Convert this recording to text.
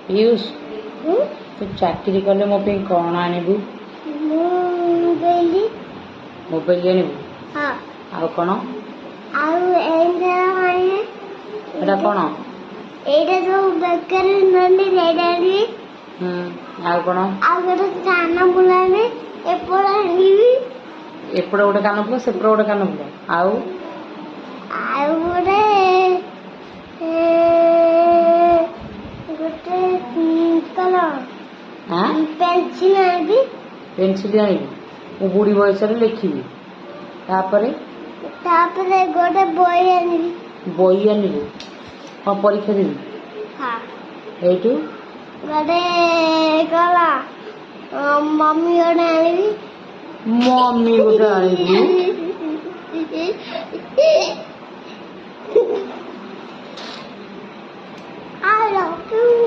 ପିୟୁଷ ତୁ ଚାକିରି କଲେ ମୋ ପାଇଁ କ'ଣ ଆଣିବୁ? ମୋବାଇଲ ଆଣିବୁ। ଆଉ କ'ଣ? ଏଇଟା କ'ଣ? ଏଇଟା ଯୋଉ ବେକାରୀ ନଣ୍ଡି ସେଇଟା ଆଣିବି। ଆଉ କ'ଣ? ଆଉ ଗୋଟେ କାନ ଫୁଲ ଆଣିବି। ଏପଟେ ଆଣିବି। ଏପଟେ ଗୋଟେ କାନ ଫୁଲ, ସେପଟେ ଗୋଟେ କାନ ଫୁଲ। ଆଉ ଗୋଟେ ପେନ୍ସିଲ ଆଣିବି। ପେନ୍ସିଲ ଆଣିବି। ମୁଁ ବୁଢ଼ୀ ବୟସରେ ଲେଖିବି। ତାପରେ ଗୋଟେ ବହି ଆଣିବି। ବହି ଆଣିବୁ। କ'ଣ ପରୀକ୍ଷା ଦେବି? ଏଇଠୁ ଗୋଟେ ମମି ଗୋଟେ ଆଣିବି। ମମି ଗୋଟେ ଆଣିବି।